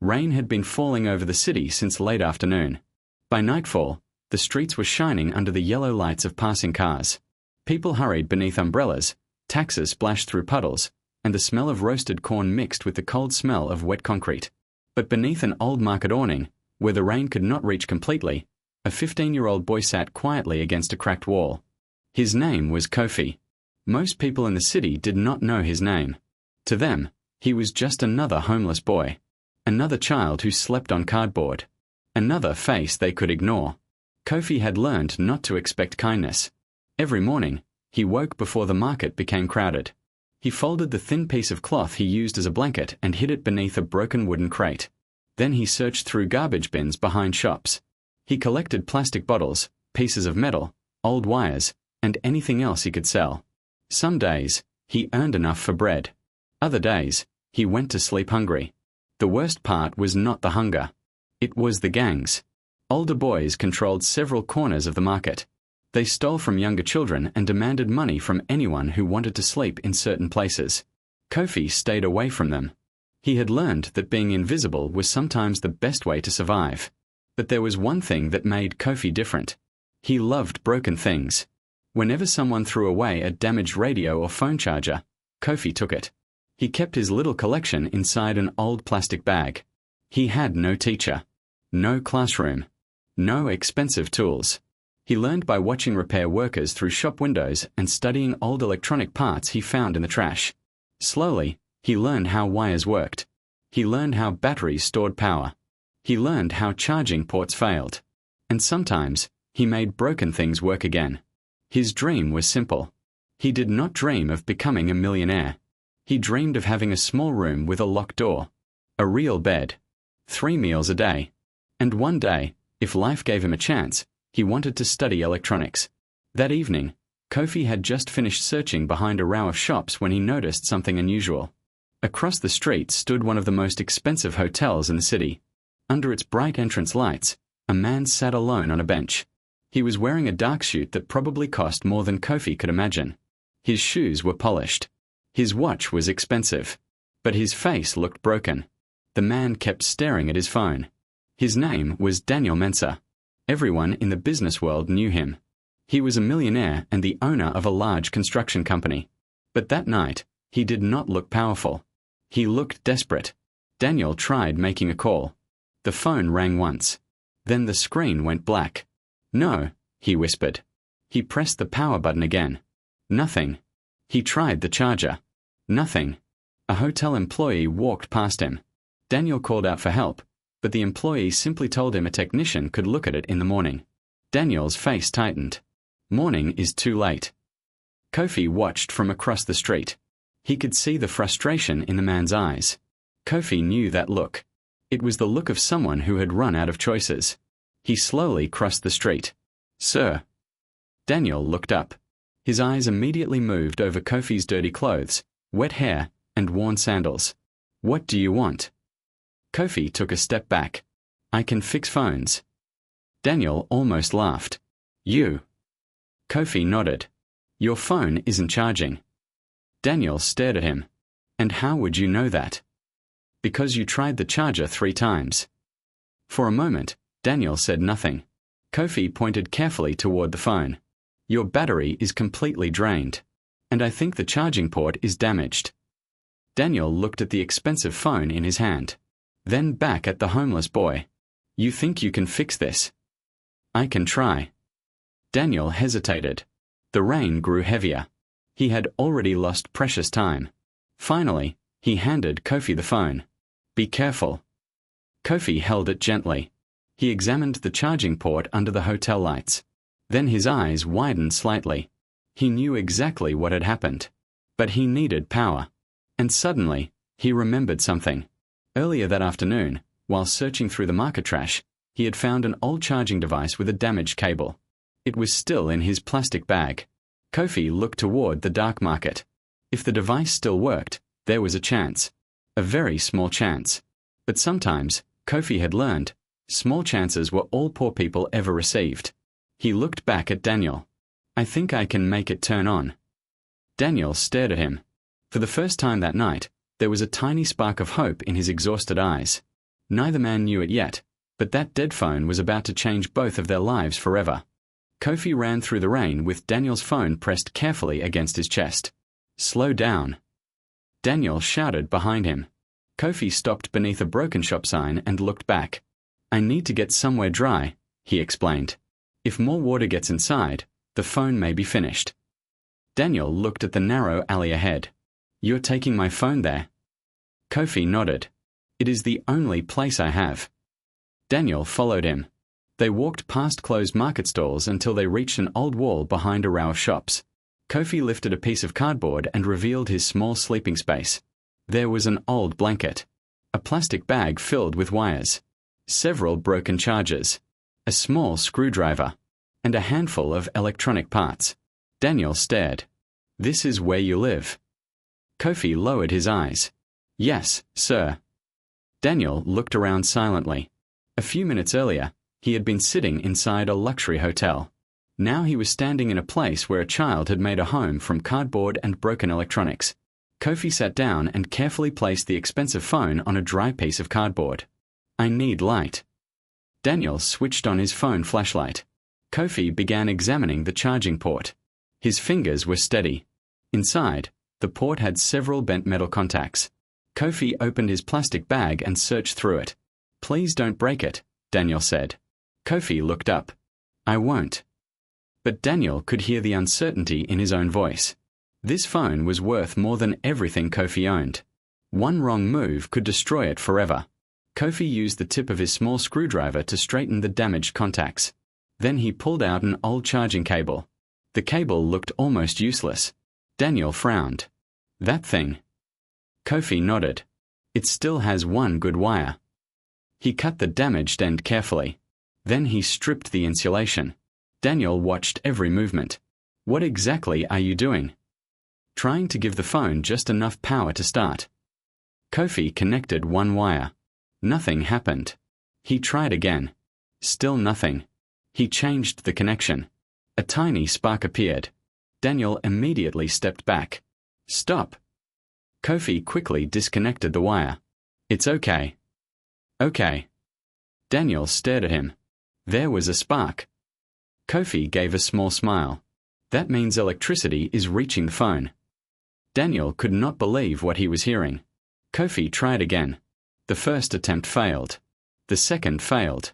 Rain had been falling over the city since late afternoon. By nightfall, the streets were shining under the yellow lights of passing cars. People hurried beneath umbrellas, taxis splashed through puddles, and the smell of roasted corn mixed with the cold smell of wet concrete. But beneath an old market awning, where the rain could not reach completely, a 15-year-old boy sat quietly against a cracked wall. His name was Kofi. Most people in the city did not know his name. To them, he was just another homeless boy. Another child who slept on cardboard. Another face they could ignore. Kofi had learned not to expect kindness. Every morning, he woke before the market became crowded. He folded the thin piece of cloth he used as a blanket and hid it beneath a broken wooden crate. Then he searched through garbage bins behind shops. He collected plastic bottles, pieces of metal, old wires, and anything else he could sell. Some days, he earned enough for bread. Other days, he went to sleep hungry. The worst part was not the hunger. It was the gangs. Older boys controlled several corners of the market. They stole from younger children and demanded money from anyone who wanted to sleep in certain places. Kofi stayed away from them. He had learned that being invisible was sometimes the best way to survive. But there was one thing that made Kofi different. He loved broken things. Whenever someone threw away a damaged radio or phone charger, Kofi took it. He kept his little collection inside an old plastic bag. He had no teacher, no classroom, no expensive tools. He learned by watching repair workers through shop windows and studying old electronic parts he found in the trash. Slowly, he learned how wires worked. He learned how batteries stored power. He learned how charging ports failed. And sometimes, he made broken things work again. His dream was simple. He did not dream of becoming a millionaire. He dreamed of having a small room with a locked door, a real bed, 3 meals a day. And one day, if life gave him a chance, he wanted to study electronics. That evening, Kofi had just finished searching behind a row of shops when he noticed something unusual. Across the street stood one of the most expensive hotels in the city. Under its bright entrance lights, a man sat alone on a bench. He was wearing a dark suit that probably cost more than Kofi could imagine. His shoes were polished. His watch was expensive. But his face looked broken. The man kept staring at his phone. His name was Daniel Mensah. Everyone in the business world knew him. He was a millionaire and the owner of a large construction company. But that night, he did not look powerful. He looked desperate. Daniel tried making a call. The phone rang once. Then the screen went black. "No," he whispered. He pressed the power button again. Nothing. He tried the charger. Nothing. A hotel employee walked past him. Daniel called out for help, but the employee simply told him a technician could look at it in the morning. Daniel's face tightened. Morning is too late. Kofi watched from across the street. He could see the frustration in the man's eyes. Kofi knew that look. It was the look of someone who had run out of choices. He slowly crossed the street. "Sir." Daniel looked up. His eyes immediately moved over Kofi's dirty clothes, wet hair, and worn sandals. "What do you want?" Kofi took a step back. "I can fix phones." Daniel almost laughed. "You?" Kofi nodded. "Your phone isn't charging." Daniel stared at him. "And how would you know that?" "Because you tried the charger 3 times." For a moment, Daniel said nothing. Kofi pointed carefully toward the phone. "Your battery is completely drained. And I think the charging port is damaged." Daniel looked at the expensive phone in his hand. Then back at the homeless boy. "You think you can fix this?" "I can try." Daniel hesitated. The rain grew heavier. He had already lost precious time. Finally, he handed Kofi the phone. "Be careful." Kofi held it gently. He examined the charging port under the hotel lights. Then his eyes widened slightly. He knew exactly what had happened. But he needed power. And suddenly, he remembered something. Earlier that afternoon, while searching through the market trash, he had found an old charging device with a damaged cable. It was still in his plastic bag. Kofi looked toward the dark market. If the device still worked, there was a chance. A very small chance. But sometimes, Kofi had learned, small chances were all poor people ever received. He looked back at Daniel. "I think I can make it turn on." Daniel stared at him. For the first time that night, there was a tiny spark of hope in his exhausted eyes. Neither man knew it yet, but that dead phone was about to change both of their lives forever. Kofi ran through the rain with Daniel's phone pressed carefully against his chest. "Slow down," Daniel shouted behind him. Kofi stopped beneath a broken shop sign and looked back. "I need to get somewhere dry," he explained. "If more water gets inside, the phone may be finished." Daniel looked at the narrow alley ahead. "You're taking my phone there?" Kofi nodded. "It is the only place I have." Daniel followed him. They walked past closed market stalls until they reached an old wall behind a row of shops. Kofi lifted a piece of cardboard and revealed his small sleeping space. There was an old blanket, a plastic bag filled with wires, several broken chargers, a small screwdriver, and a handful of electronic parts. Daniel stared. "This is where you live?" Kofi lowered his eyes. "Yes, sir." Daniel looked around silently. A few minutes earlier, he had been sitting inside a luxury hotel. Now he was standing in a place where a child had made a home from cardboard and broken electronics. Kofi sat down and carefully placed the expensive phone on a dry piece of cardboard. "I need light." Daniel switched on his phone flashlight. Kofi began examining the charging port. His fingers were steady. Inside, the port had several bent metal contacts. Kofi opened his plastic bag and searched through it. "Please don't break it," Daniel said. Kofi looked up. "I won't." But Daniel could hear the uncertainty in his own voice. This phone was worth more than everything Kofi owned. One wrong move could destroy it forever. Kofi used the tip of his small screwdriver to straighten the damaged contacts. Then he pulled out an old charging cable. The cable looked almost useless. Daniel frowned. "That thing." Kofi nodded. "It still has one good wire." He cut the damaged end carefully. Then he stripped the insulation. Daniel watched every movement. "What exactly are you doing?" "Trying to give the phone just enough power to start." Kofi connected one wire. Nothing happened. He tried again. Still nothing. He changed the connection. A tiny spark appeared. Daniel immediately stepped back. "Stop." Kofi quickly disconnected the wire. "It's okay." "Okay." Daniel stared at him. There was a spark. Kofi gave a small smile. "That means electricity is reaching the phone." Daniel could not believe what he was hearing. Kofi tried again. The first attempt failed. The second failed.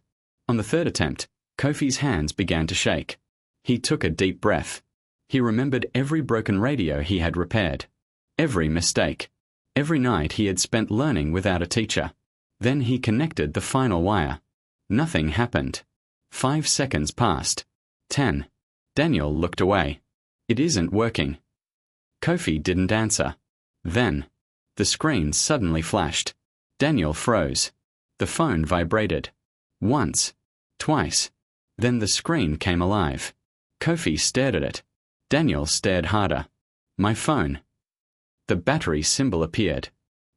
On the third attempt, Kofi's hands began to shake. He took a deep breath. He remembered every broken radio he had repaired. Every mistake. Every night he had spent learning without a teacher. Then he connected the final wire. Nothing happened. 5 seconds passed. 10. Daniel looked away. "It isn't working." Kofi didn't answer. Then, the screen suddenly flashed. Daniel froze. The phone vibrated. Once. Twice. Then the screen came alive. Kofi stared at it. Daniel stared harder. "My phone." The battery symbol appeared.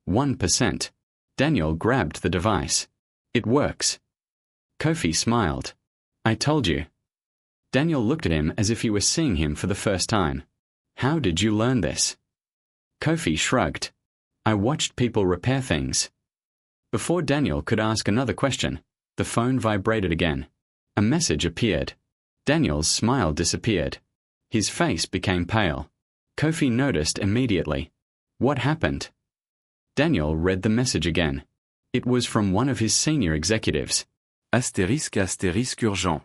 1%. Daniel grabbed the device. "It works." Kofi smiled. "I told you." Daniel looked at him as if he were seeing him for the first time. "How did you learn this?" Kofi shrugged. "I watched people repair things." Before Daniel could ask another question, the phone vibrated again. A message appeared. Daniel's smile disappeared. His face became pale. Kofi noticed immediately. What happened? Daniel read the message again. It was from one of his senior executives. Astérisque astérisque urgent.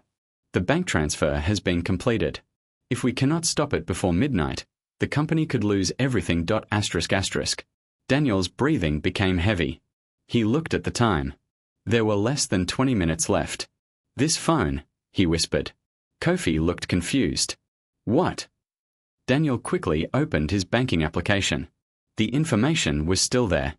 The bank transfer has been completed. If we cannot stop it before midnight, the company could lose everything. ****. Daniel's breathing became heavy. He looked at the time. There were less than 20 minutes left. "This phone," he whispered. Kofi looked confused. "What?" Daniel quickly opened his banking application. The information was still there.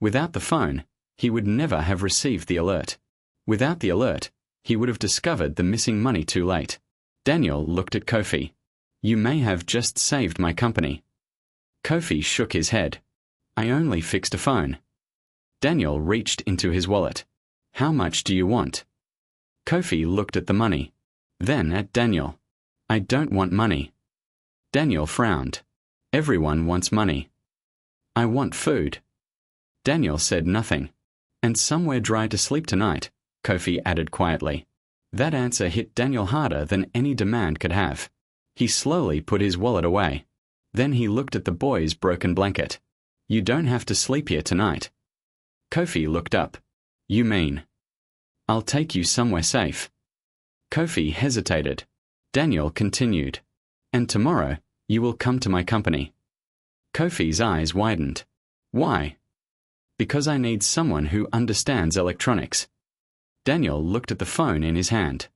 Without the phone, he would never have received the alert. Without the alert, he would have discovered the missing money too late. Daniel looked at Kofi. "You may have just saved my company." Kofi shook his head. "I only fixed a phone." Daniel reached into his wallet. "How much do you want?" Kofi looked at the money. Then at Daniel. "I don't want money." Daniel frowned. "Everyone wants money." "I want food." Daniel said nothing. And somewhere dry to sleep tonight, Kofi added quietly. That answer hit Daniel harder than any demand could have. He slowly put his wallet away. Then he looked at the boy's broken blanket. You don't have to sleep here tonight. Kofi looked up. You mean? I'll take you somewhere safe. Kofi hesitated. Daniel continued. And tomorrow, you will come to my company. Kofi's eyes widened. Why? Because I need someone who understands electronics. Daniel looked at the phone in his hand.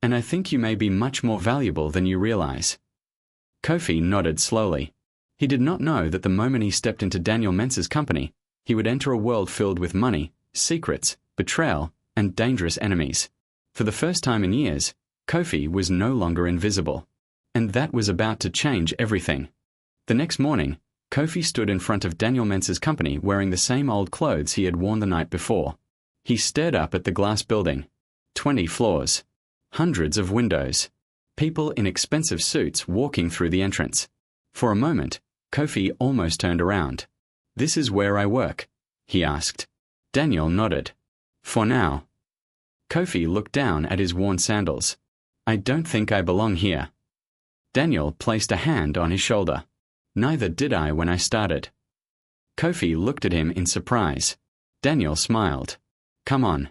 And I think you may be much more valuable than you realize. Kofi nodded slowly. He did not know that the moment he stepped into Daniel Mentz's company, he would enter a world filled with money, secrets, betrayal, and dangerous enemies. For the first time in years, Kofi was no longer invisible. And that was about to change everything. The next morning, Kofi stood in front of Daniel Mentz's company wearing the same old clothes he had worn the night before. He stared up at the glass building. 20 floors. Hundreds of windows. People in expensive suits walking through the entrance. For a moment, Kofi almost turned around. This is where I work, he asked. Daniel nodded. For now. Kofi looked down at his worn sandals. I don't think I belong here. Daniel placed a hand on his shoulder. Neither did I when I started. Kofi looked at him in surprise. Daniel smiled. Come on.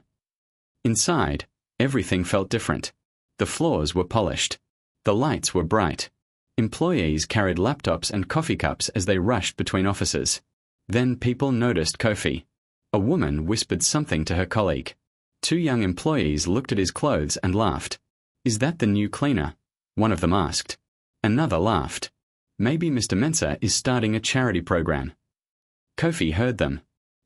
Inside, everything felt different. The floors were polished. The lights were bright. Employees carried laptops and coffee cups as they rushed between offices. Then people noticed Kofi. A woman whispered something to her colleague. 2 young employees looked at his clothes and laughed. Is that the new cleaner? One of them asked. Another laughed. Maybe Mr. Mentz is starting a charity program. Kofi heard them.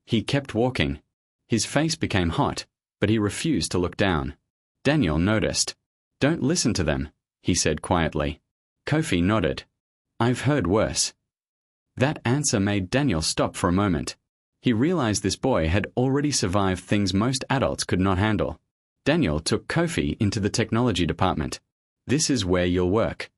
He kept walking. His face became hot, but he refused to look down. Daniel noticed. Don't listen to them, he said quietly. Kofi nodded. I've heard worse. That answer made Daniel stop for a moment. He realized this boy had already survived things most adults could not handle. Daniel took Kofi into the technology department. This is where you'll work.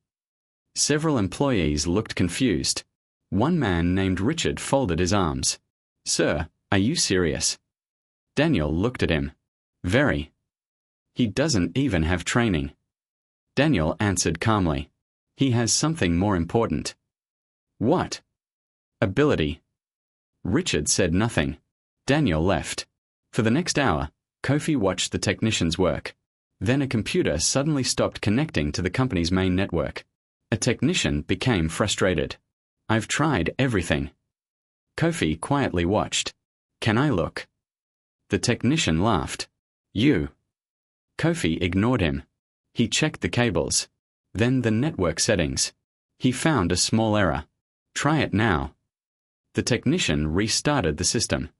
Several employees looked confused. One man named Richard folded his arms. Sir, are you serious? Daniel looked at him. Very. He doesn't even have training. Daniel answered calmly. He has something more important. What? Ability. Richard said nothing. Daniel left. For the next hour, Kofi watched the technicians work. Then a computer suddenly stopped connecting to the company's main network. A technician became frustrated. I've tried everything. Kofi quietly watched. Can I look? The technician laughed. You. Kofi ignored him. He checked the cables. Then the network settings. He found a small error. Try it now. The technician restarted the system.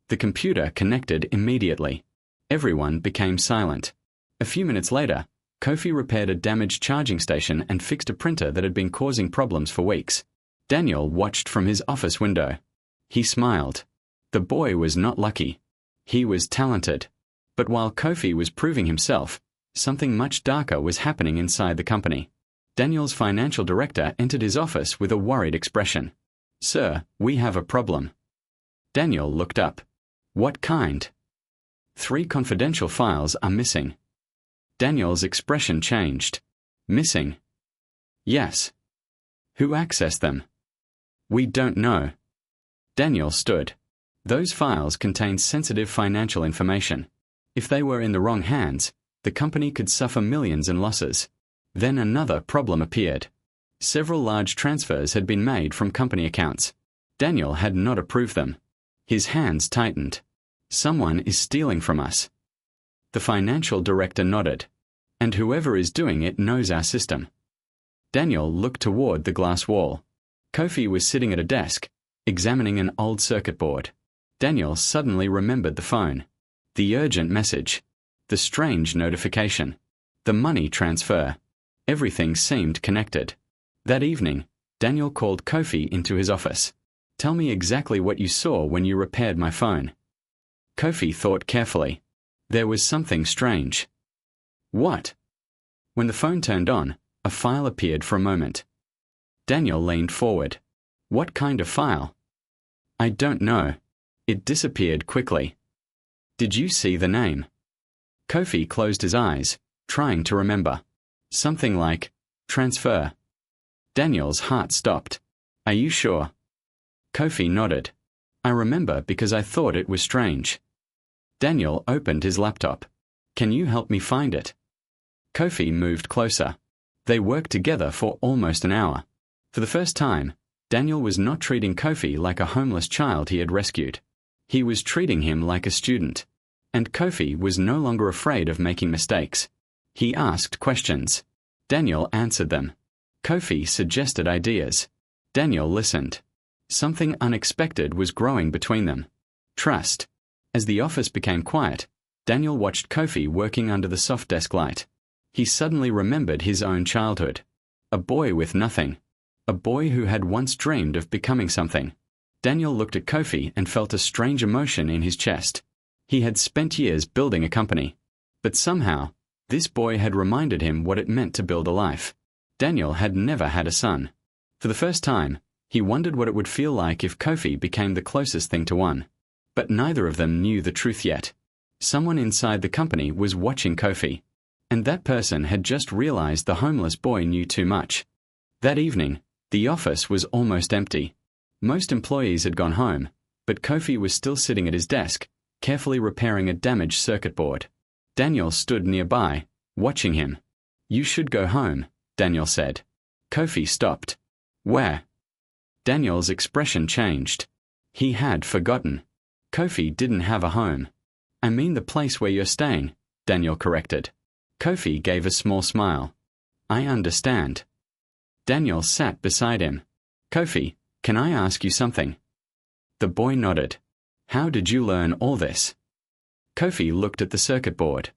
The computer connected immediately. Everyone became silent. A few minutes later, Kofi repaired a damaged charging station and fixed a printer that had been causing problems for weeks. Daniel watched from his office window. He smiled. The boy was not lucky. He was talented. But while Kofi was proving himself, something much darker was happening inside the company. Daniel's financial director entered his office with a worried expression. Sir, we have a problem. Daniel looked up. What kind? 3 confidential files are missing. Daniel's expression changed. Missing? Yes. Who accessed them? We don't know. Daniel stood. Those files contained sensitive financial information. If they were in the wrong hands, the company could suffer millions in losses. Then another problem appeared. Several large transfers had been made from company accounts. Daniel had not approved them. His hands tightened. Someone is stealing from us. The financial director nodded. And whoever is doing it knows our system. Daniel looked toward the glass wall. Kofi was sitting at a desk, examining an old circuit board. Daniel suddenly remembered the phone. The urgent message. The strange notification. The money transfer. Everything seemed connected. That evening, Daniel called Kofi into his office. Tell me exactly what you saw when you repaired my phone. Kofi thought carefully. There was something strange. What? When the phone turned on, a file appeared for a moment. Daniel leaned forward. What kind of file? I don't know. It disappeared quickly. Did you see the name? Kofi closed his eyes, trying to remember. Something like, transfer. Daniel's heart stopped. Are you sure? Kofi nodded. I remember because I thought it was strange. Daniel opened his laptop. Can you help me find it? Kofi moved closer. They worked together for almost an hour. For the first time, Daniel was not treating Kofi like a homeless child he had rescued. He was treating him like a student. And Kofi was no longer afraid of making mistakes. He asked questions. Daniel answered them. Kofi suggested ideas. Daniel listened. Something unexpected was growing between them. Trust. As the office became quiet, Daniel watched Kofi working under the soft desk light. He suddenly remembered his own childhood. A boy with nothing. A boy who had once dreamed of becoming something. Daniel looked at Kofi and felt a strange emotion in his chest. He had spent years building a company. But somehow, this boy had reminded him what it meant to build a life. Daniel had never had a son. For the first time, he wondered what it would feel like if Kofi became the closest thing to one. But neither of them knew the truth yet. Someone inside the company was watching Kofi. And that person had just realized the homeless boy knew too much. That evening, the office was almost empty. Most employees had gone home, but Kofi was still sitting at his desk, carefully repairing a damaged circuit board. Daniel stood nearby, watching him. You should go home, Daniel said. Kofi stopped. Where? Daniel's expression changed. He had forgotten. Kofi didn't have a home. I mean the place where you're staying, Daniel corrected. Kofi gave a small smile. I understand. Daniel sat beside him. Kofi, can I ask you something? The boy nodded. How did you learn all this? Kofi looked at the circuit board.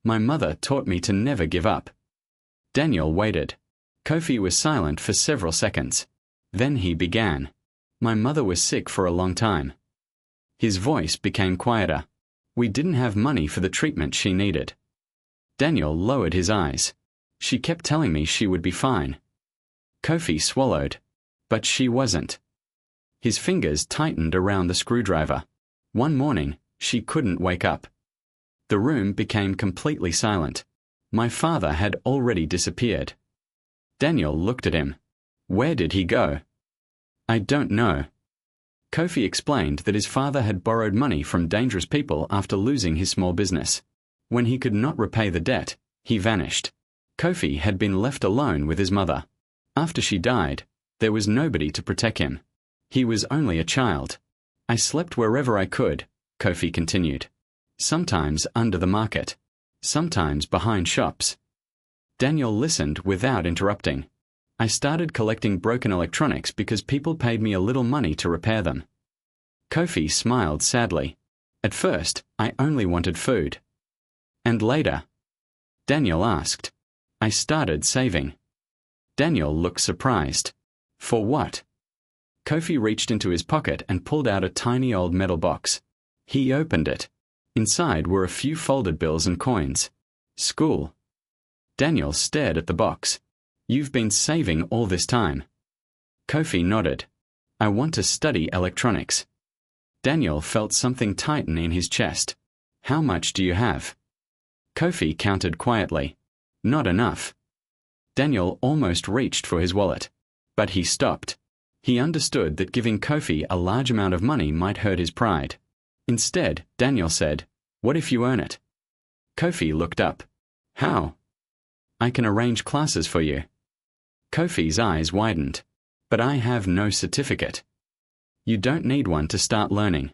My mother taught me to never give up. Daniel waited. Kofi was silent for several seconds. Then he began. My mother was sick for a long time. His voice became quieter. We didn't have money for the treatment she needed. Daniel lowered his eyes. She kept telling me she would be fine. Kofi swallowed. But she wasn't. His fingers tightened around the screwdriver. One morning, she couldn't wake up. The room became completely silent. My father had already disappeared. Daniel looked at him. Where did he go? I don't know. Kofi explained that his father had borrowed money from dangerous people after losing his small business. When he could not repay the debt, he vanished. Kofi had been left alone with his mother. After she died, there was nobody to protect him. He was only a child. I slept wherever I could, Kofi continued. Sometimes under the market. Sometimes behind shops. Daniel listened without interrupting. I started collecting broken electronics because people paid me a little money to repair them. Kofi smiled sadly. At first, I only wanted food. And later? Daniel asked. I started saving. Daniel looked surprised. For what? Kofi reached into his pocket and pulled out a tiny old metal box. He opened it. Inside were a few folded bills and coins. School. Daniel stared at the box. You've been saving all this time. Kofi nodded. I want to study electronics. Daniel felt something tighten in his chest. How much do you have? Kofi counted quietly. Not enough. Daniel almost reached for his wallet. But he stopped. He understood that giving Kofi a large amount of money might hurt his pride. Instead, Daniel said, What if you earn it? Kofi looked up. How? I can arrange classes for you. Kofi's eyes widened. But I have no certificate. You don't need one to start learning.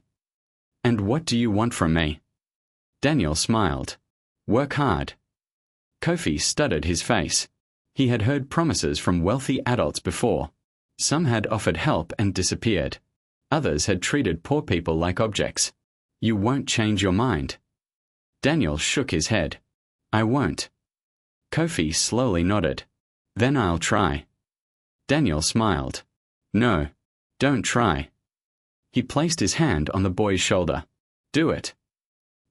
And what do you want from me? Daniel smiled. Work hard. Kofi studied his face. He had heard promises from wealthy adults before. Some had offered help and disappeared. Others had treated poor people like objects. You won't change your mind. Daniel shook his head. I won't. Kofi slowly nodded. Then I'll try. Daniel smiled. No, don't try. He placed his hand on the boy's shoulder. Do it.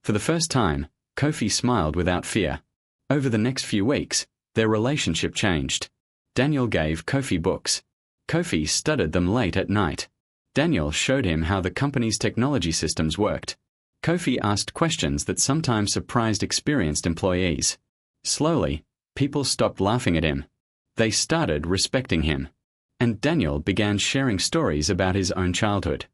For the first time, Kofi smiled without fear. Over the next few weeks, their relationship changed. Daniel gave Kofi books. Kofi studied them late at night. Daniel showed him how the company's technology systems worked. Kofi asked questions that sometimes surprised experienced employees. Slowly, people stopped laughing at him. They started respecting him. And Daniel began sharing stories about his own childhood.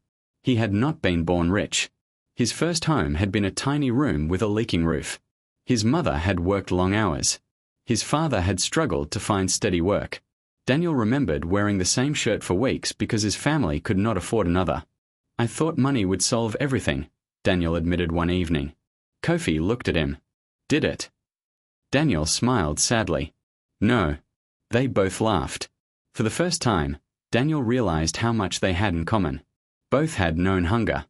He had not been born rich. His first home had been a tiny room with a leaking roof. His mother had worked long hours. His father had struggled to find steady work. Daniel remembered wearing the same shirt for weeks because his family could not afford another. "I thought money would solve everything," Daniel admitted one evening. Kofi looked at him. "Did it?" Daniel smiled sadly. "No." They both laughed. For the first time, Daniel realized how much they had in common. Both had known hunger.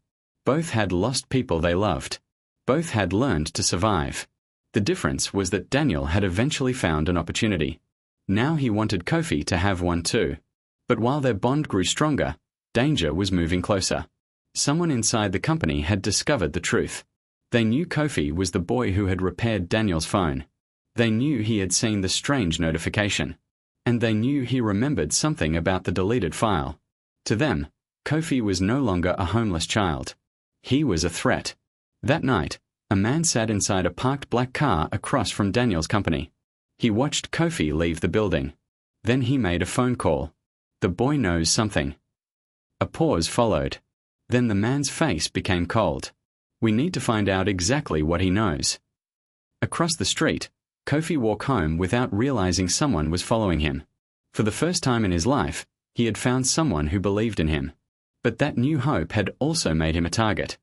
Both had lost people they loved. Both had learned to survive. The difference was that Daniel had eventually found an opportunity. Now he wanted Kofi to have one too. But while their bond grew stronger, danger was moving closer. Someone inside the company had discovered the truth. They knew Kofi was the boy who had repaired Daniel's phone. They knew he had seen the strange notification. And they knew he remembered something about the deleted file. To them, Kofi was no longer a homeless child. He was a threat. That night, a man sat inside a parked black car across from Daniel's company. He watched Kofi leave the building. Then he made a phone call. "The boy knows something." A pause followed. Then the man's face became cold. "We need to find out exactly what he knows." Across the street, Kofi walked home without realizing someone was following him. For the first time in his life, he had found someone who believed in him. But that new hope had also made him a target.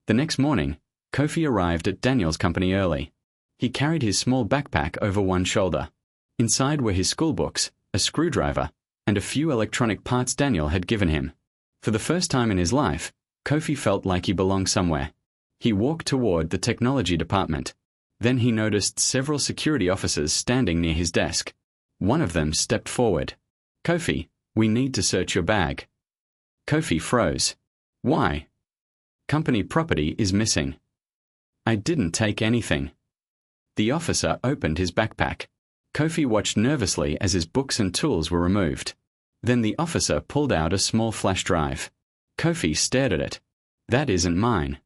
The next morning, Kofi arrived at Daniel's company early. He carried his small backpack over one shoulder. Inside were his schoolbooks, a screwdriver, and a few electronic parts Daniel had given him. For the first time in his life, Kofi felt like he belonged somewhere. He walked toward the technology department. Then he noticed several security officers standing near his desk. One of them stepped forward. "Kofi, we need to search your bag." Kofi froze. "Why?" "Company property is missing." "I didn't take anything." The officer opened his backpack. Kofi watched nervously as his books and tools were removed. Then the officer pulled out a small flash drive. Kofi stared at it. "That isn't mine."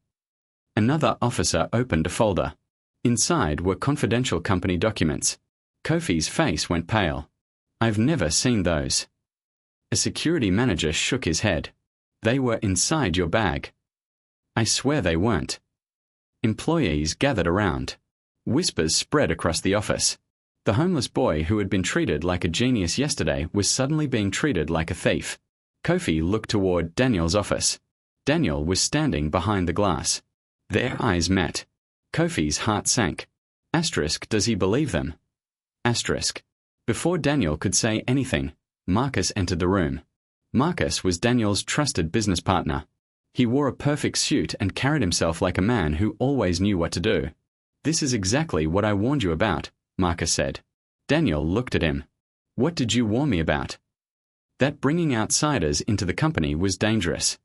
Another officer opened a folder. Inside were confidential company documents. Kofi's face went pale. "I've never seen those." A security manager shook his head. "They were inside your bag." "I swear they weren't." Employees gathered around. Whispers spread across the office. The homeless boy who had been treated like a genius yesterday was suddenly being treated like a thief. Kofi looked toward Daniel's office. Daniel was standing behind the glass. Their eyes met. Kofi's heart sank. Asterisk, does he believe them? Asterisk. Before Daniel could say anything, Marcus entered the room. Marcus was Daniel's trusted business partner. He wore a perfect suit and carried himself like a man who always knew what to do. "This is exactly what I warned you about," Marcus said. Daniel looked at him. "What did you warn me about?" "That bringing outsiders into the company was dangerous."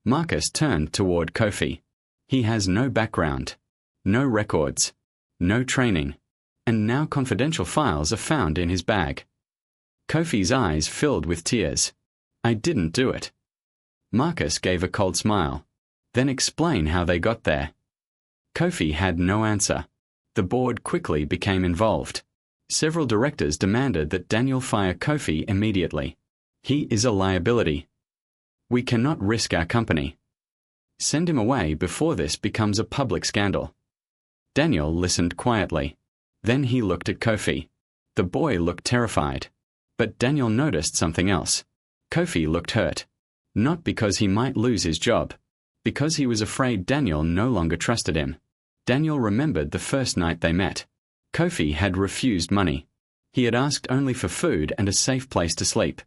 Marcus turned toward Kofi. "He has no background, no records, no training, and now confidential files are found in his bag." Kofi's eyes filled with tears. "I didn't do it." Marcus gave a cold smile. "Then explain how they got there." Kofi had no answer. The board quickly became involved. Several directors demanded that Daniel fire Kofi immediately. "He is a liability. We cannot risk our company. Send him away before this becomes a public scandal." Daniel listened quietly. Then he looked at Kofi. The boy looked terrified. But Daniel noticed something else. Kofi looked hurt. Not because he might lose his job. Because he was afraid Daniel no longer trusted him. Daniel remembered the first night they met. Kofi had refused money. He had asked only for food and a safe place to sleep.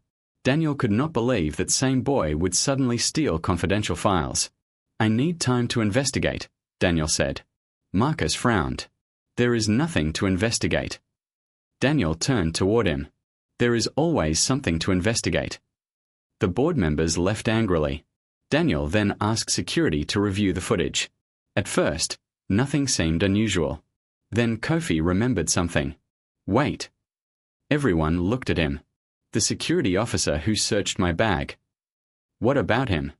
Daniel could not believe that same boy would suddenly steal confidential files. "I need time to investigate," Daniel said. Marcus frowned. "There is nothing to investigate." Daniel turned toward him. "There is always something to investigate." The board members left angrily. Daniel then asked security to review the footage. At first, nothing seemed unusual. Then Kofi remembered something. "Wait." Everyone looked at him. "The security officer who searched my bag." "What about him?"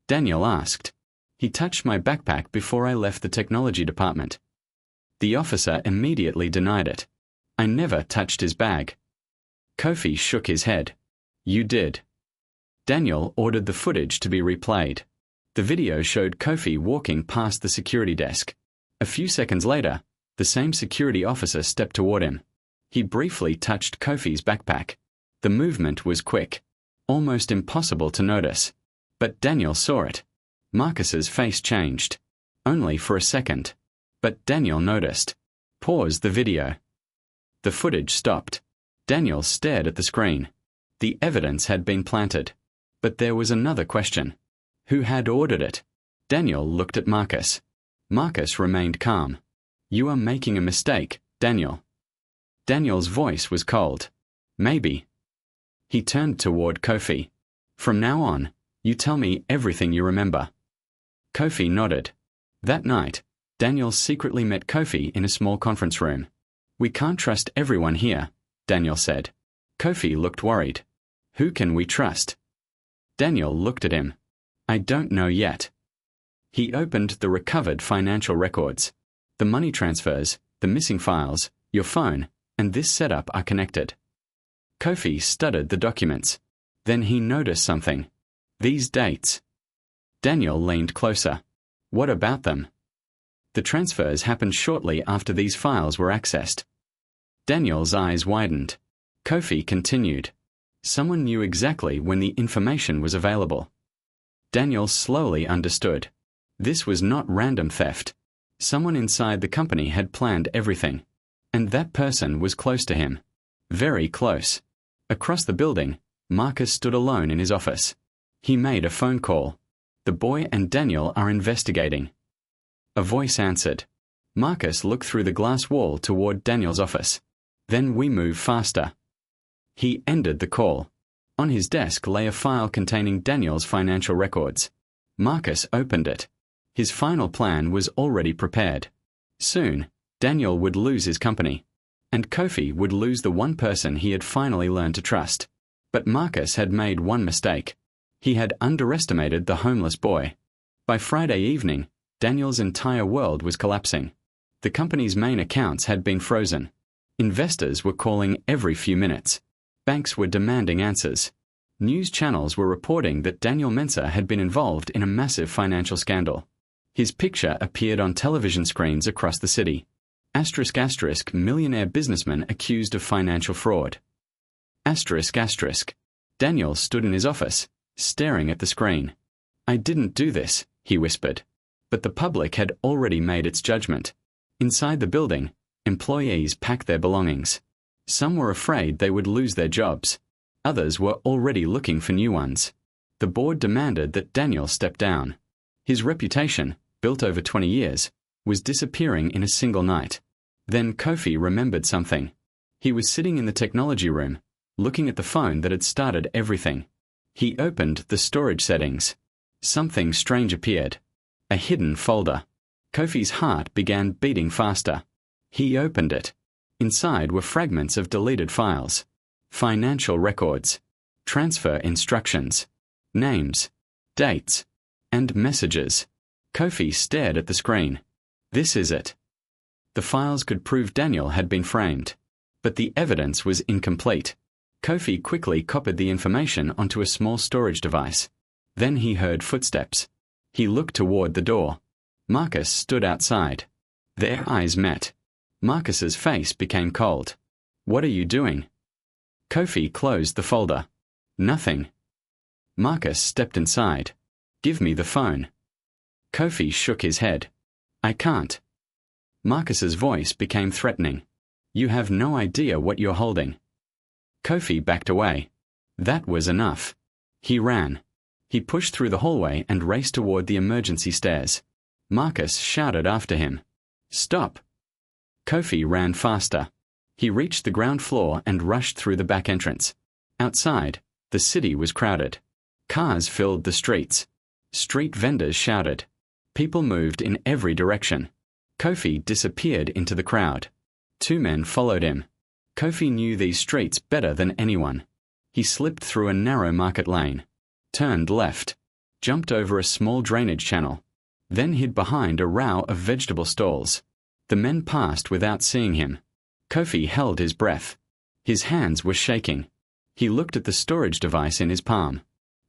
Daniel asked. He touched my backpack before I left the technology department. The officer immediately denied it. I never touched his bag. Kofi shook his head. You did. Daniel ordered the footage to be replayed. The video showed Kofi walking past the security desk. A few seconds later, the same security officer stepped toward him. He briefly touched Kofi's backpack. The movement was quick, almost impossible to notice. But Daniel saw it. Marcus's face changed. Only for a second. But Daniel noticed. Pause the video. The footage stopped. Daniel stared at the screen. The evidence had been planted. But there was another question. Who had ordered it? Daniel looked at Marcus. Marcus remained calm. You are making a mistake, Daniel. Daniel's voice was cold. Maybe. He turned toward Kofi. From now on, you tell me everything you remember. Kofi nodded. That night, Daniel secretly met Kofi in a small conference room. We can't trust everyone here, Daniel said. Kofi looked worried. Who can we trust? Daniel looked at him. I don't know yet. He opened the recovered financial records. The money transfers, the missing files, your phone, and this setup are connected. Kofi studied the documents. Then he noticed something. These dates. Daniel leaned closer. What about them? The transfers happened shortly after these files were accessed. Daniel's eyes widened. Kofi continued. Someone knew exactly when the information was available. Daniel slowly understood. This was not random theft. Someone inside the company had planned everything. And that person was close to him. Very close. Across the building, Marcus stood alone in his office. He made a phone call. The boy and Daniel are investigating. A voice answered. Marcus looked through the glass wall toward Daniel's office. Then we move faster. He ended the call. On his desk lay a file containing Daniel's financial records. Marcus opened it. His final plan was already prepared. Soon, Daniel would lose his company. And Kofi would lose the one person he had finally learned to trust. But Marcus had made one mistake. He had underestimated the homeless boy. By Friday evening, Daniel's entire world was collapsing. The company's main accounts had been frozen. Investors were calling every few minutes. Banks were demanding answers. News channels were reporting that Daniel Mensah had been involved in a massive financial scandal. His picture appeared on television screens across the city. Asterisk asterisk millionaire businessman accused of financial fraud. Asterisk asterisk. Daniel stood in his office, staring at the screen. I didn't do this, he whispered. But the public had already made its judgment. Inside the building, employees packed their belongings. Some were afraid they would lose their jobs. Others were already looking for new ones. The board demanded that Daniel step down. His reputation, built over 20 years, was disappearing in a single night. Then Kofi remembered something. He was sitting in the technology room, looking at the phone that had started everything. He opened the storage settings. Something strange appeared. A hidden folder. Kofi's heart began beating faster. He opened it. Inside were fragments of deleted files. Financial records. Transfer instructions. Names. Dates. And messages. Kofi stared at the screen. This is it. The files could prove Daniel had been framed. But the evidence was incomplete. Kofi quickly copied the information onto a small storage device. Then he heard footsteps. He looked toward the door. Marcus stood outside. Their eyes met. Marcus's face became cold. What are you doing? Kofi closed the folder. Nothing. Marcus stepped inside. Give me the phone. Kofi shook his head. I can't. Marcus's voice became threatening. You have no idea what you're holding. Kofi backed away. That was enough. He ran. He pushed through the hallway and raced toward the emergency stairs. Marcus shouted after him. Stop! Kofi ran faster. He reached the ground floor and rushed through the back entrance. Outside, the city was crowded. Cars filled the streets. Street vendors shouted. People moved in every direction. Kofi disappeared into the crowd. Two men followed him. Kofi knew these streets better than anyone. He slipped through a narrow market lane, turned left, jumped over a small drainage channel, then hid behind a row of vegetable stalls. The men passed without seeing him. Kofi held his breath. His hands were shaking. He looked at the storage device in his palm.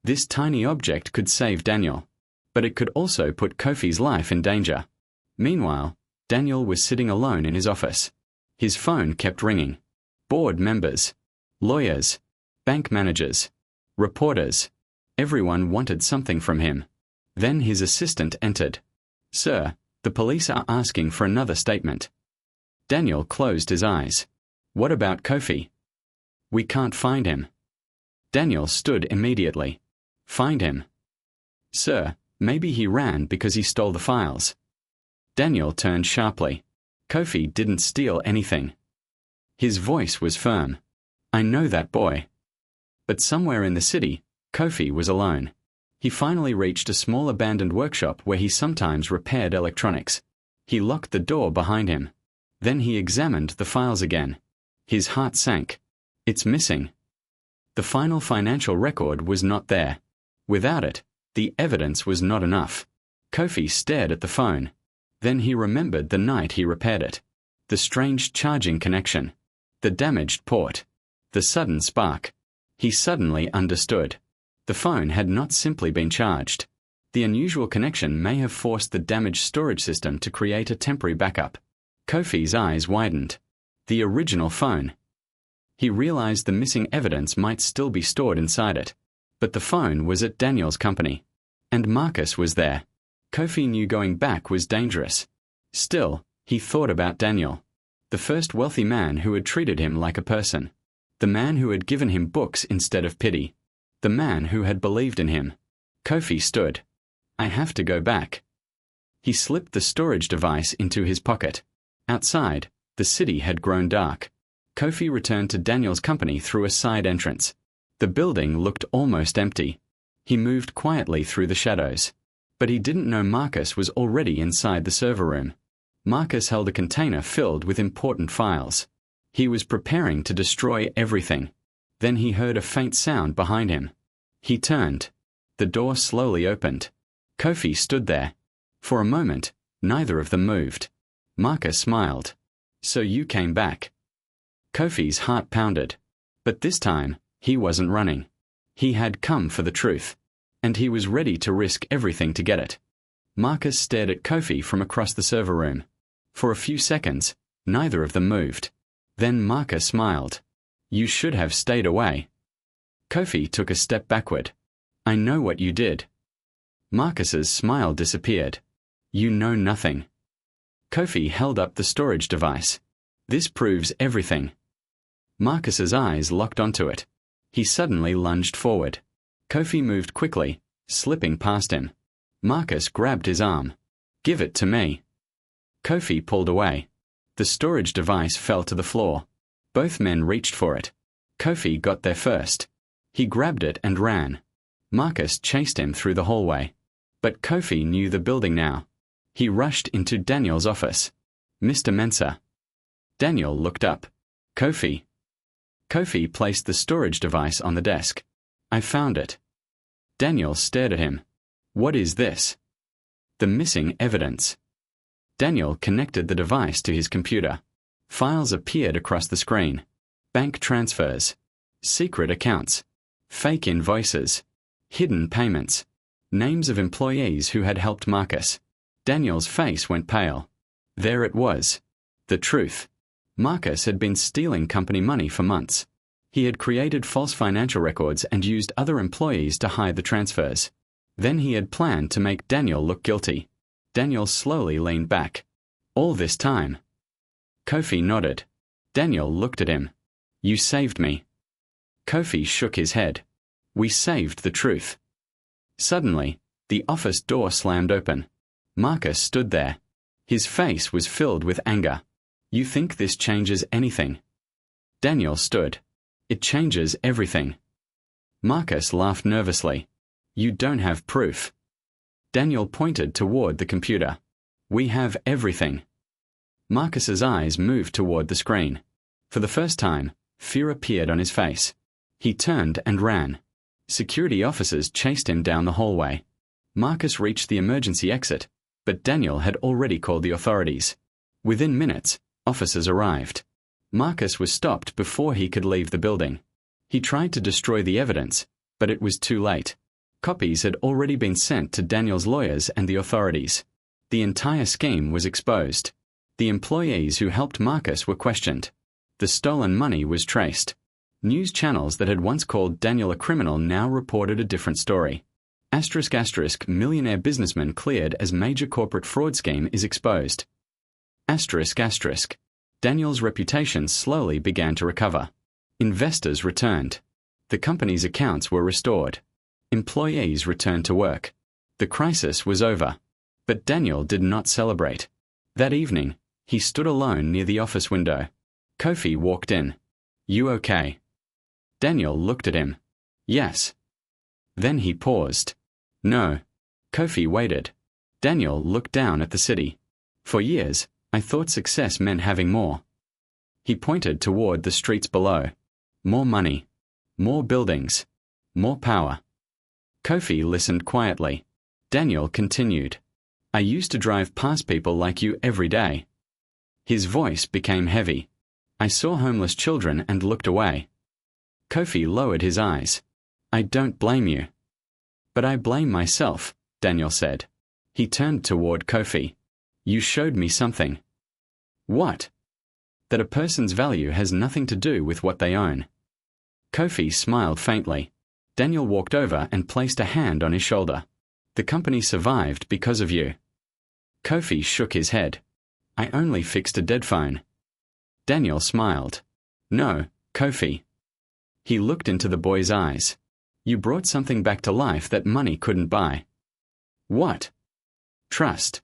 This tiny object could save Daniel, but it could also put Kofi's life in danger. Meanwhile, Daniel was sitting alone in his office. His phone kept ringing. Board members, lawyers, bank managers, reporters. Everyone wanted something from him. Then his assistant entered. "Sir, the police are asking for another statement." Daniel closed his eyes. "What about Kofi?" "We can't find him." Daniel stood immediately. "Find him." "Sir, maybe he ran because he stole the files." Daniel turned sharply. "Kofi didn't steal anything." His voice was firm. "I know that boy." But somewhere in the city, Kofi was alone. He finally reached a small abandoned workshop where he sometimes repaired electronics. He locked the door behind him. Then he examined the files again. His heart sank. "It's missing." The final financial record was not there. Without it, the evidence was not enough. Kofi stared at the phone. Then he remembered the night he repaired it. The strange charging connection. The damaged port. The sudden spark. He suddenly understood. The phone had not simply been charged. The unusual connection may have forced the damaged storage system to create a temporary backup. Kofi's eyes widened. The original phone. He realized the missing evidence might still be stored inside it. But the phone was at Daniel's company. And Marcus was there. Kofi knew going back was dangerous. Still, he thought about Daniel. The first wealthy man who had treated him like a person. The man who had given him books instead of pity. The man who had believed in him. Kofi stood. "I have to go back." He slipped the storage device into his pocket. Outside, the city had grown dark. Kofi returned to Daniel's company through a side entrance. The building looked almost empty. He moved quietly through the shadows. But he didn't know Marcus was already inside the server room. Marcus held a container filled with important files. He was preparing to destroy everything. Then he heard a faint sound behind him. He turned. The door slowly opened. Kofi stood there. For a moment, neither of them moved. Marcus smiled. "So you came back." Kofi's heart pounded. But this time, he wasn't running. He had come for the truth. And he was ready to risk everything to get it. Marcus stared at Kofi from across the server room. For a few seconds, neither of them moved. Then Marcus smiled. "You should have stayed away." Kofi took a step backward. "I know what you did." Marcus's smile disappeared. "You know nothing." Kofi held up the storage device. "This proves everything." Marcus's eyes locked onto it. He suddenly lunged forward. Kofi moved quickly, slipping past him. Marcus grabbed his arm. "Give it to me." Kofi pulled away. The storage device fell to the floor. Both men reached for it. Kofi got there first. He grabbed it and ran. Marcus chased him through the hallway. But Kofi knew the building now. He rushed into Daniel's office. "Mr. Mensah." Daniel looked up. "Kofi." Kofi placed the storage device on the desk. "I found it." Daniel stared at him. "What is this?" "The missing evidence." Daniel connected the device to his computer. Files appeared across the screen. Bank transfers. Secret accounts. Fake invoices. Hidden payments. Names of employees who had helped Marcus. Daniel's face went pale. There it was. The truth. Marcus had been stealing company money for months. He had created false financial records and used other employees to hide the transfers. Then he had planned to make Daniel look guilty. Daniel slowly leaned back. "All this time?" Kofi nodded. Daniel looked at him. "You saved me." Kofi shook his head. "We saved the truth." Suddenly, the office door slammed open. Marcus stood there. His face was filled with anger. "You think this changes anything?" Daniel stood. "It changes everything." Marcus laughed nervously. "You don't have proof." Daniel pointed toward the computer. "We have everything." Marcus's eyes moved toward the screen. For the first time, fear appeared on his face. He turned and ran. Security officers chased him down the hallway. Marcus reached the emergency exit, but Daniel had already called the authorities. Within minutes, officers arrived. Marcus was stopped before he could leave the building. He tried to destroy the evidence, but it was too late. Copies had already been sent to Daniel's lawyers and the authorities. The entire scheme was exposed. The employees who helped Marcus were questioned. The stolen money was traced. News channels that had once called Daniel a criminal now reported a different story. *** Millionaire businessman cleared as major corporate fraud scheme is exposed. ***. Daniel's reputation slowly began to recover. Investors returned. The company's accounts were restored. Employees returned to work. The crisis was over. But Daniel did not celebrate. That evening, he stood alone near the office window. Kofi walked in. "You okay?" Daniel looked at him. "Yes." Then he paused. "No." Kofi waited. Daniel looked down at the city. "For years, I thought success meant having more." He pointed toward the streets below. "More money. More buildings. More power." Kofi listened quietly. Daniel continued. "I used to drive past people like you every day." His voice became heavy. "I saw homeless children and looked away." Kofi lowered his eyes. "I don't blame you." "But I blame myself," Daniel said. He turned toward Kofi. "You showed me something." "What?" "That a person's value has nothing to do with what they own." Kofi smiled faintly. Daniel walked over and placed a hand on his shoulder. "The company survived because of you." Kofi shook his head. "I only fixed a dead phone." Daniel smiled. "No, Kofi." He looked into the boy's eyes. "You brought something back to life that money couldn't buy." "What?" "Trust."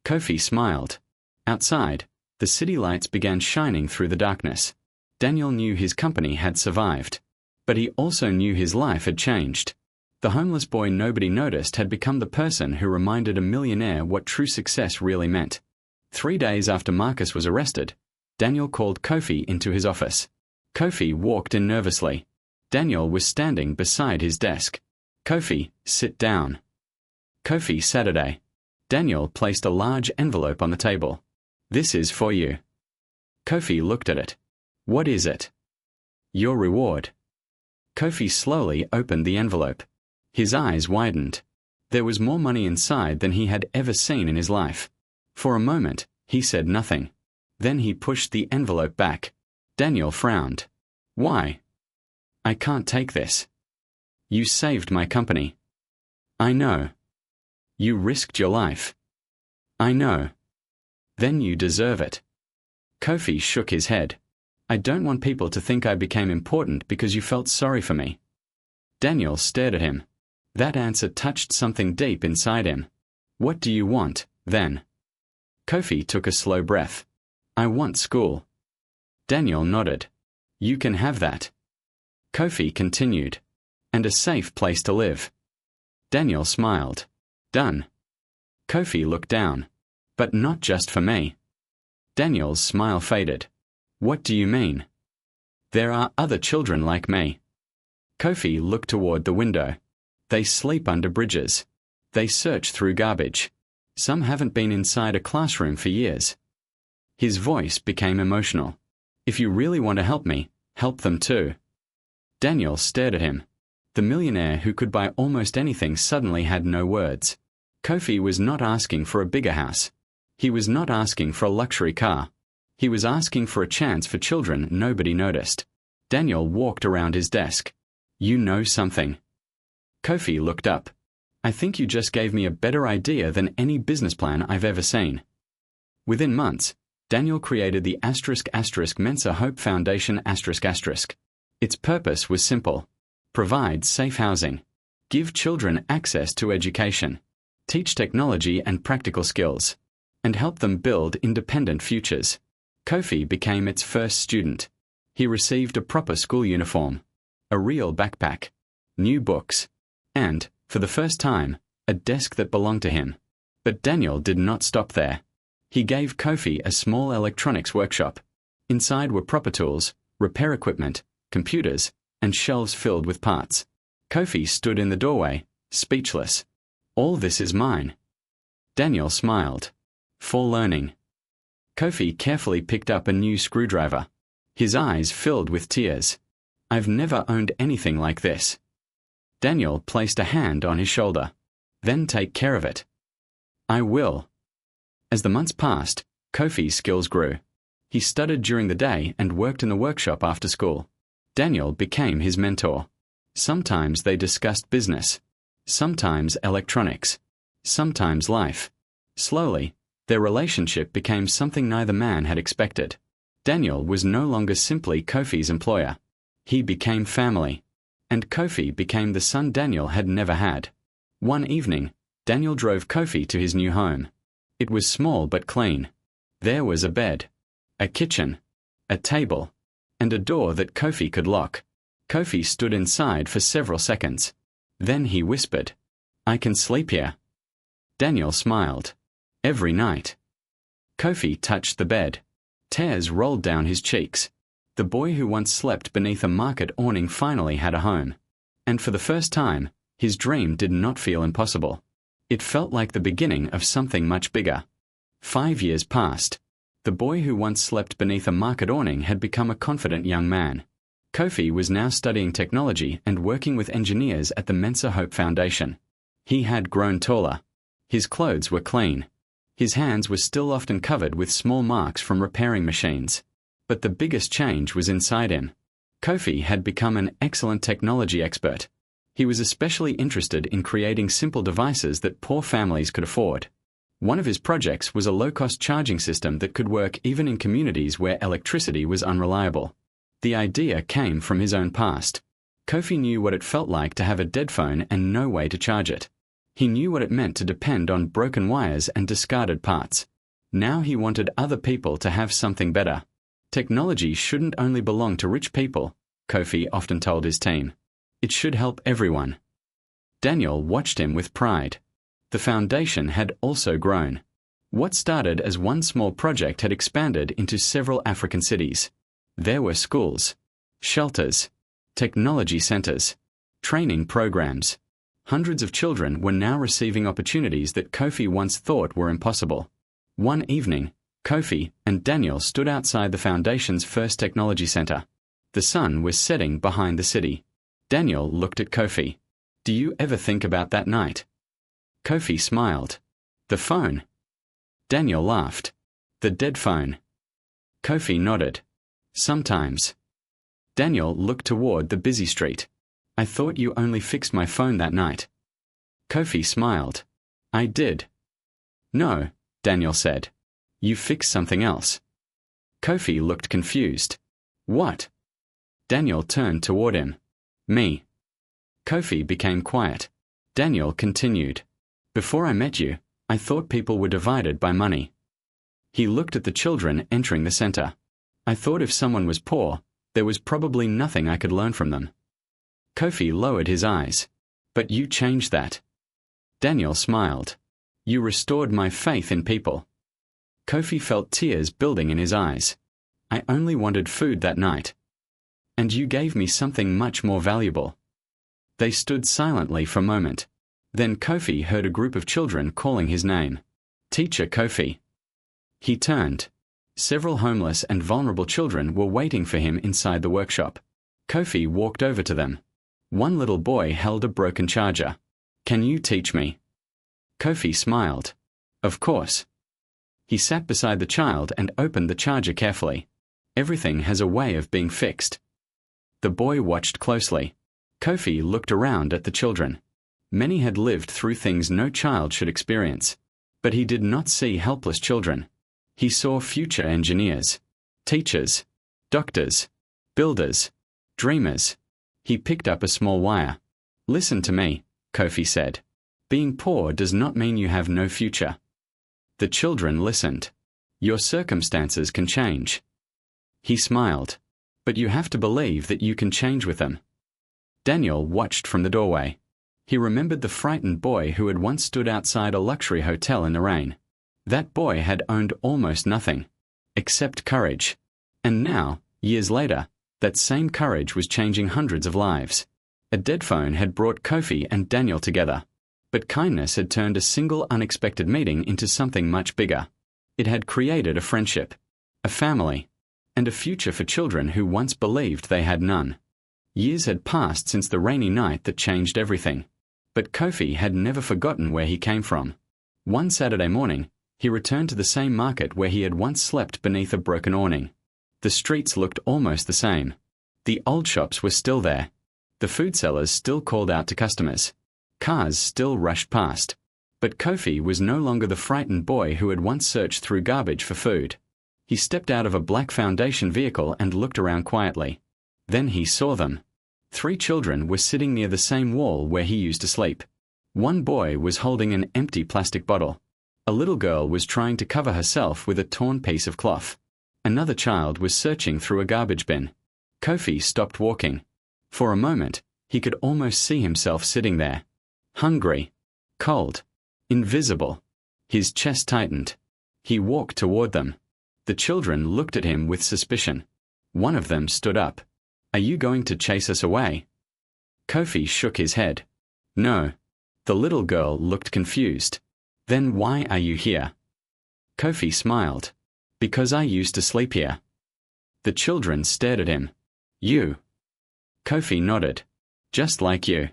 Kofi smiled. Outside, the city lights began shining through the darkness. Daniel knew his company had survived. But he also knew his life had changed. The homeless boy nobody noticed had become the person who reminded a millionaire what true success really meant. 3 days after Marcus was arrested, Daniel called Kofi into his office. Kofi walked in nervously. Daniel was standing beside his desk. "Kofi, sit down." Kofi Saturday. Daniel placed a large envelope on the table. "This is for you." Kofi looked at it. "What is it?" "Your reward." Kofi slowly opened the envelope. His eyes widened. There was more money inside than he had ever seen in his life. For a moment, he said nothing. Then he pushed the envelope back. Daniel frowned. "Why?" "I can't take this." "You saved my company." "I know." "You risked your life." "I know." "Then you deserve it." Kofi shook his head. "I don't want people to think I became important because you felt sorry for me." Daniel stared at him. That answer touched something deep inside him. "What do you want, then?" Kofi took a slow breath. "I want school." Daniel nodded. "You can have that." Kofi continued. "And a safe place to live." Daniel smiled. "Done." Kofi looked down. "But not just for me." Daniel's smile faded. "What do you mean?" "There are other children like me." Kofi looked toward the window. "They sleep under bridges. They search through garbage. Some haven't been inside a classroom for years." His voice became emotional. "If you really want to help me, help them too." Daniel stared at him. The millionaire who could buy almost anything suddenly had no words. Kofi was not asking for a bigger house. He was not asking for a luxury car. He was asking for a chance for children nobody noticed. Daniel walked around his desk. "You know something." Kofi looked up. "I think you just gave me a better idea than any business plan I've ever seen." Within months, Daniel created the ** Mensa Hope Foundation ***. Its purpose was simple. Provide safe housing. Give children access to education. Teach technology and practical skills. And help them build independent futures. Kofi became its first student. He received a proper school uniform, a real backpack, new books, and, for the first time, a desk that belonged to him. But Daniel did not stop there. He gave Kofi a small electronics workshop. Inside were proper tools, repair equipment, computers, and shelves filled with parts. Kofi stood in the doorway, speechless. "All this is mine." Daniel smiled. For learning. Kofi carefully picked up a new screwdriver. His eyes filled with tears. I've never owned anything like this. Daniel placed a hand on his shoulder. Then take care of it. I will. As the months passed, Kofi's skills grew. He studied during the day and worked in the workshop after school. Daniel became his mentor. Sometimes they discussed business. Sometimes electronics. Sometimes life. Slowly, their relationship became something neither man had expected. Daniel was no longer simply Kofi's employer. He became family. And Kofi became the son Daniel had never had. One evening, Daniel drove Kofi to his new home. It was small but clean. There was a bed, a kitchen, a table, and a door that Kofi could lock. Kofi stood inside for several seconds. Then he whispered, I can sleep here. Daniel smiled. Every night. Kofi touched the bed. Tears rolled down his cheeks. The boy who once slept beneath a market awning finally had a home. And for the first time, his dream did not feel impossible. It felt like the beginning of something much bigger. 5 years passed. The boy who once slept beneath a market awning had become a confident young man. Kofi was now studying technology and working with engineers at the Mensa Hope Foundation. He had grown taller. His clothes were clean. His hands were still often covered with small marks from repairing machines. But the biggest change was inside him. Kofi had become an excellent technology expert. He was especially interested in creating simple devices that poor families could afford. One of his projects was a low-cost charging system that could work even in communities where electricity was unreliable. The idea came from his own past. Kofi knew what it felt like to have a dead phone and no way to charge it. He knew what it meant to depend on broken wires and discarded parts. Now he wanted other people to have something better. Technology shouldn't only belong to rich people, Kofi often told his team. It should help everyone. Daniel watched him with pride. The foundation had also grown. What started as one small project had expanded into several African cities. There were schools, shelters, technology centers, training programs. Hundreds of children were now receiving opportunities that Kofi once thought were impossible. One evening, Kofi and Daniel stood outside the foundation's first technology center. The sun was setting behind the city. Daniel looked at Kofi. Do you ever think about that night? Kofi smiled. The phone. Daniel laughed. The dead phone. Kofi nodded. Sometimes. Daniel looked toward the busy street. I thought you only fixed my phone that night. Kofi smiled. I did. No, Daniel said. You fixed something else. Kofi looked confused. What? Daniel turned toward him. Me. Kofi became quiet. Daniel continued. Before I met you, I thought people were divided by money. He looked at the children entering the center. I thought if someone was poor, there was probably nothing I could learn from them. Kofi lowered his eyes. But you changed that. Daniel smiled. You restored my faith in people. Kofi felt tears building in his eyes. I only wanted food that night. And you gave me something much more valuable. They stood silently for a moment. Then Kofi heard a group of children calling his name. Teacher Kofi. He turned. Several homeless and vulnerable children were waiting for him inside the workshop. Kofi walked over to them. One little boy held a broken charger. Can you teach me? Kofi smiled. Of course. He sat beside the child and opened the charger carefully. Everything has a way of being fixed. The boy watched closely. Kofi looked around at the children. Many had lived through things no child should experience. But he did not see helpless children. He saw future engineers, teachers, doctors, builders, dreamers. He picked up a small wire. Listen to me, Kofi said. Being poor does not mean you have no future. The children listened. Your circumstances can change. He smiled. But you have to believe that you can change with them. Daniel watched from the doorway. He remembered the frightened boy who had once stood outside a luxury hotel in the rain. That boy had owned almost nothing, except courage. And now, years later, that same courage was changing hundreds of lives. A dead phone had brought Kofi and Daniel together. But kindness had turned a single unexpected meeting into something much bigger. It had created a friendship, a family, and a future for children who once believed they had none. Years had passed since the rainy night that changed everything. But Kofi had never forgotten where he came from. One Saturday morning, he returned to the same market where he had once slept beneath a broken awning. The streets looked almost the same. The old shops were still there. The food sellers still called out to customers. Cars still rushed past. But Kofi was no longer the frightened boy who had once searched through garbage for food. He stepped out of a black foundation vehicle and looked around quietly. Then he saw them. 3 children were sitting near the same wall where he used to sleep. One boy was holding an empty plastic bottle. A little girl was trying to cover herself with a torn piece of cloth. Another child was searching through a garbage bin. Kofi stopped walking. For a moment, he could almost see himself sitting there. Hungry, cold, invisible. His chest tightened. He walked toward them. The children looked at him with suspicion. One of them stood up. "Are you going to chase us away?" Kofi shook his head. "No." The little girl looked confused. "Then why are you here?" Kofi smiled. "Because I used to sleep here." The children stared at him. "You?" Kofi nodded. "Just like you."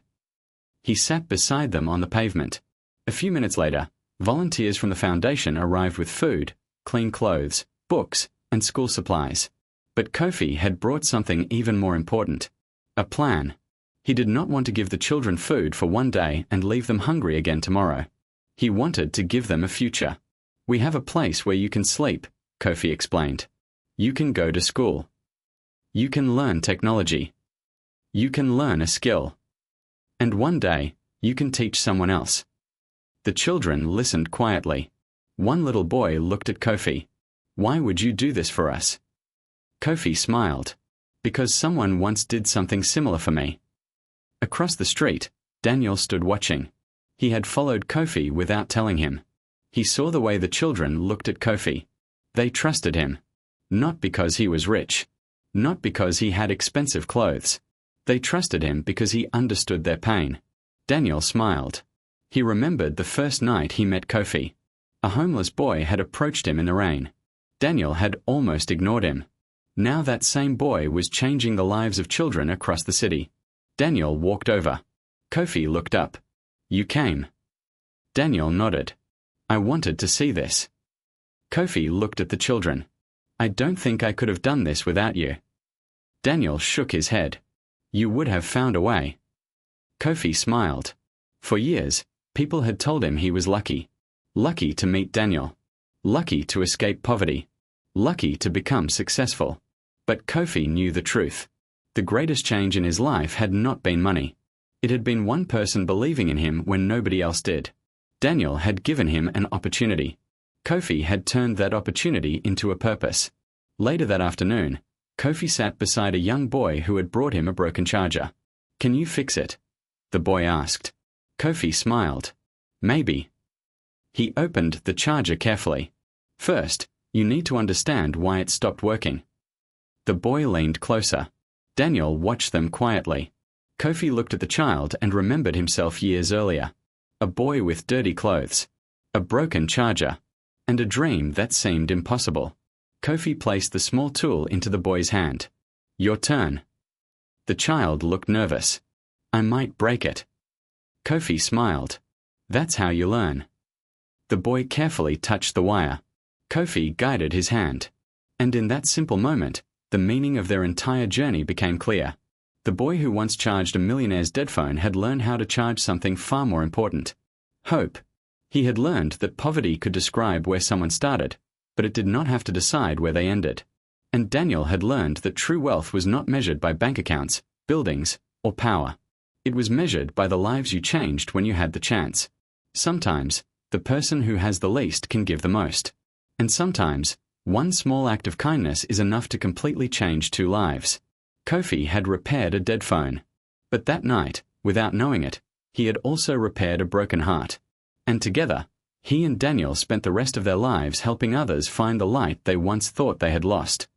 He sat beside them on the pavement. A few minutes later, volunteers from the foundation arrived with food, clean clothes, books, and school supplies. But Kofi had brought something even more important. A plan. He did not want to give the children food for one day and leave them hungry again tomorrow. He wanted to give them a future. "We have a place where you can sleep," Kofi explained. "You can go to school. You can learn technology. You can learn a skill. And one day, you can teach someone else." The children listened quietly. One little boy looked at Kofi. "Why would you do this for us?" Kofi smiled. "Because someone once did something similar for me." Across the street, Daniel stood watching. He had followed Kofi without telling him. He saw the way the children looked at Kofi. They trusted him. Not because he was rich. Not because he had expensive clothes. They trusted him because he understood their pain. Daniel smiled. He remembered the first night he met Kofi. A homeless boy had approached him in the rain. Daniel had almost ignored him. Now that same boy was changing the lives of children across the city. Daniel walked over. Kofi looked up. "You came." Daniel nodded. "I wanted to see this." Kofi looked at the children. "I don't think I could have done this without you." Daniel shook his head. "You would have found a way." Kofi smiled. For years, people had told him he was lucky. Lucky to meet Daniel. Lucky to escape poverty. Lucky to become successful. But Kofi knew the truth. The greatest change in his life had not been money. It had been one person believing in him when nobody else did. Daniel had given him an opportunity. Kofi had turned that opportunity into a purpose. Later that afternoon, Kofi sat beside a young boy who had brought him a broken charger. "Can you fix it?" the boy asked. Kofi smiled. "Maybe." He opened the charger carefully. "First, you need to understand why it stopped working." The boy leaned closer. Daniel watched them quietly. Kofi looked at the child and remembered himself years earlier. A boy with dirty clothes. A broken charger. And a dream that seemed impossible. Kofi placed the small tool into the boy's hand. "Your turn." The child looked nervous. "I might break it." Kofi smiled. "That's how you learn." The boy carefully touched the wire. Kofi guided his hand. And in that simple moment, the meaning of their entire journey became clear. The boy who once charged a millionaire's dead phone had learned how to charge something far more important. Hope. He had learned that poverty could describe where someone started, but it did not have to decide where they ended. And Daniel had learned that true wealth was not measured by bank accounts, buildings, or power. It was measured by the lives you changed when you had the chance. Sometimes, the person who has the least can give the most. And sometimes, one small act of kindness is enough to completely change 2 lives. Kofi had repaired a dead phone. But that night, without knowing it, he had also repaired a broken heart. And together, he and Daniel spent the rest of their lives helping others find the light they once thought they had lost.